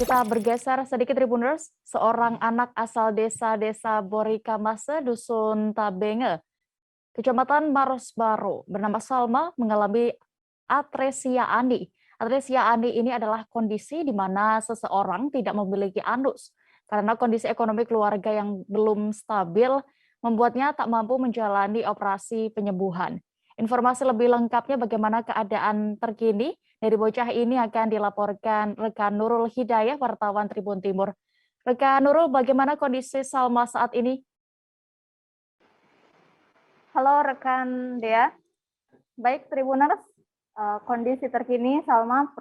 Kita bergeser sedikit Tribuners, seorang anak asal desa Borikamase, Dusun Tabenge, Kecamatan Maros Baru, bernama Salma mengalami atresia ani. Atresia ani ini adalah kondisi di mana seseorang tidak memiliki anus karena kondisi ekonomi keluarga yang belum stabil membuatnya tak mampu menjalani operasi penyembuhan. Informasi lebih lengkapnya bagaimana keadaan terkini dari bocah ini akan dilaporkan rekan Nurul Hidayah, wartawan Tribun Timur. Rekan Nurul, bagaimana kondisi Salma saat ini? Halo rekan Dea, baik Tribuners, kondisi terkini Salma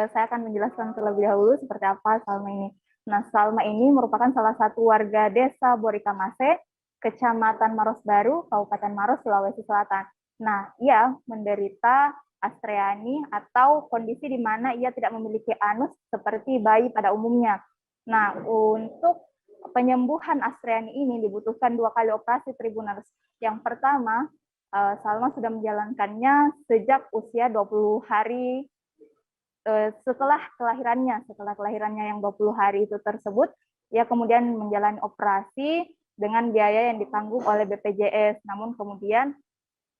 saya akan menjelaskan terlebih dahulu seperti apa Salma ini. Nah, Salma ini merupakan salah satu warga desa Borikamase, Kecamatan Maros Baru, Kabupaten Maros, Sulawesi Selatan. Nah, ia menderita astreani atau kondisi di mana ia tidak memiliki anus seperti bayi pada umumnya. Nah, untuk penyembuhan astreani ini dibutuhkan 2 kali operasi Tribuners. Yang pertama, Salma sudah menjalankannya sejak usia 20 hari setelah kelahirannya yang 20 hari itu tersebut, ia kemudian menjalani operasi dengan biaya yang ditanggung oleh BPJS. Namun kemudian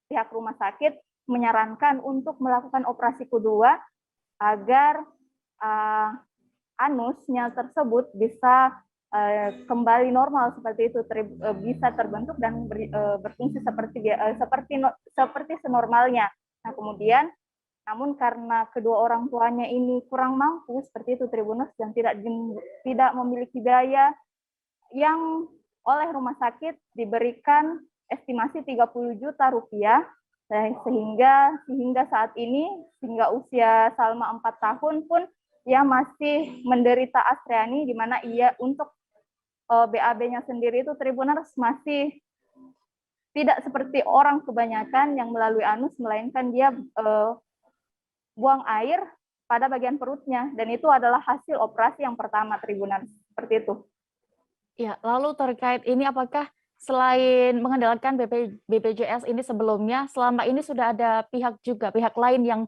pihak rumah sakit menyarankan untuk melakukan operasi kedua agar anusnya tersebut bisa kembali normal seperti itu, bisa terbentuk dan berfungsi seperti senormalnya. Nah, kemudian namun karena kedua orang tuanya ini kurang mampu seperti itu Tribuners dan tidak memiliki biaya yang oleh rumah sakit diberikan estimasi 30 juta rupiah, sehingga saat ini, hingga usia Salma 4 tahun pun ia masih menderita astreani, di mana ia untuk BAB-nya sendiri itu Tribuners masih tidak seperti orang kebanyakan yang melalui anus, melainkan dia buang air pada bagian perutnya, dan itu adalah hasil operasi yang pertama Tribuners, seperti itu. Ya, lalu terkait ini apakah selain mengandalkan BPJS ini sebelumnya, selama ini sudah ada pihak lain yang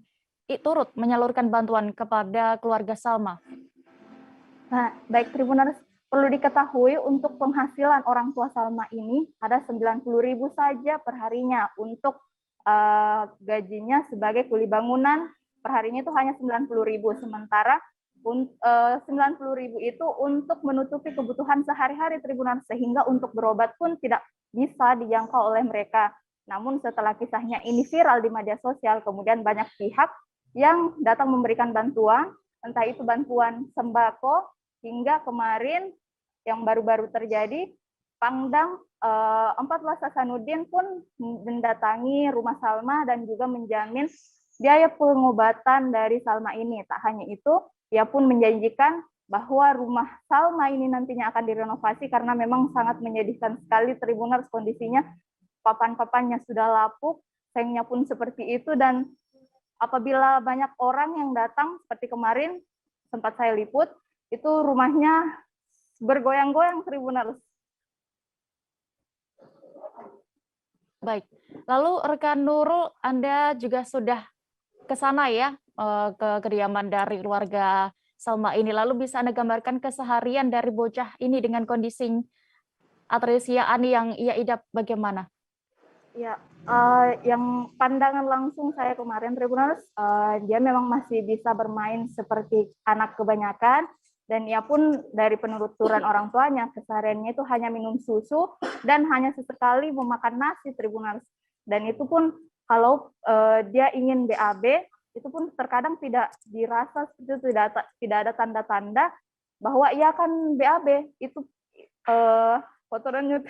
turut menyalurkan bantuan kepada keluarga Salma? Nah, baik Tribuners, perlu diketahui untuk penghasilan orang tua Salma ini ada 90.000 saja perharinya untuk gajinya sebagai kuli bangunan, perharinya itu hanya 90.000, sementara 90.000 itu untuk menutupi kebutuhan sehari-hari Tribuners, sehingga untuk berobat pun tidak bisa dijangkau oleh mereka. Namun setelah kisahnya ini viral di media sosial, kemudian banyak pihak yang datang memberikan bantuan, entah itu bantuan sembako, hingga kemarin yang baru-baru terjadi, Pangdam 14 Hasanuddin pun mendatangi rumah Salma dan juga menjamin biaya pengobatan dari Salma ini. Tak hanya itu, ia pun menjanjikan bahwa rumah Salma ini nantinya akan direnovasi karena memang sangat menyedihkan sekali Tribuners kondisinya. Papan-papannya sudah lapuk, sengnya pun seperti itu, dan apabila banyak orang yang datang seperti kemarin sempat saya liput, itu rumahnya bergoyang-goyang Tribuners. Baik, lalu rekan Nurul, Anda juga sudah ke sana ya, ke kediaman dari keluarga Salma ini. Lalu bisa Anda gambarkan keseharian dari bocah ini dengan kondisi atresia ani yang ia idap bagaimana? Ya, yang pandangan langsung saya kemarin Tribuners, dia memang masih bisa bermain seperti anak kebanyakan, dan ia pun dari penuturan orang tuanya, kesehariannya itu hanya minum susu dan hanya sesekali memakan nasi Tribuners. Dan itu pun kalau dia ingin BAB, itu pun terkadang tidak dirasa, tidak ada tanda-tanda bahwa ia akan BAB. Itu kotorannya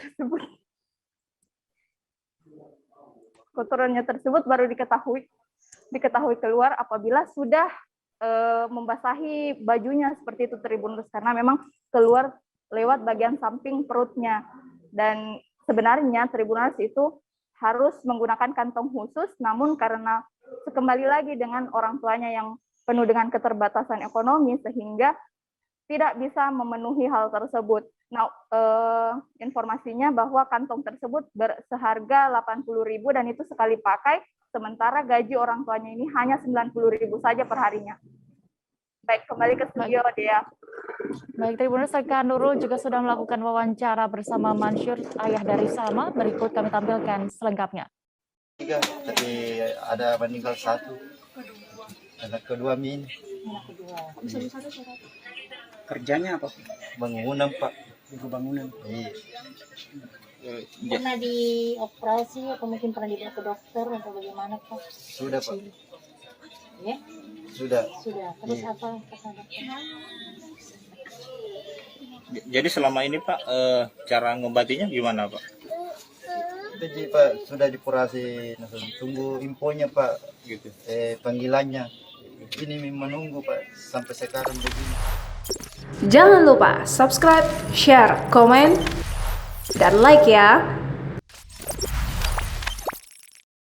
tersebut baru diketahui keluar apabila sudah membasahi bajunya seperti itu Tribuners, karena memang keluar lewat bagian samping perutnya. Dan sebenarnya Tribuners itu harus menggunakan kantong khusus, namun karena kembali lagi dengan orang tuanya yang penuh dengan keterbatasan ekonomi sehingga tidak bisa memenuhi hal tersebut. Nah, informasinya bahwa kantong tersebut seharga 80.000 dan itu sekali pakai, sementara gaji orang tuanya ini hanya 90.000 saja per harinya. Baik, kembali ke studio dia. Baik, Tribuners, rekan Nurul juga sudah melakukan wawancara bersama Mansyur, ayah dari Salma. Berikut kami tampilkan selengkapnya. 3, tapi ada meninggal 1. Anak kedua Min. Kerjanya apa? Bangunan, Pak. Ibu bangunan. Iya. Pernah dioperasi atau mungkin pernah dibawa ke dokter atau bagaimana Pak? Sudah, Pak. Ya, Sudah. sudah. Terus Iya. apa kata dokter? Jadi selama ini Pak, cara ngobatinya gimana Pak? Jadi Pak sudah dioperasi, tunggu infonya Pak, Gitu. panggilannya. Ini menunggu Pak sampai sekarang begini. Jangan lupa subscribe, share, komen, dan like ya.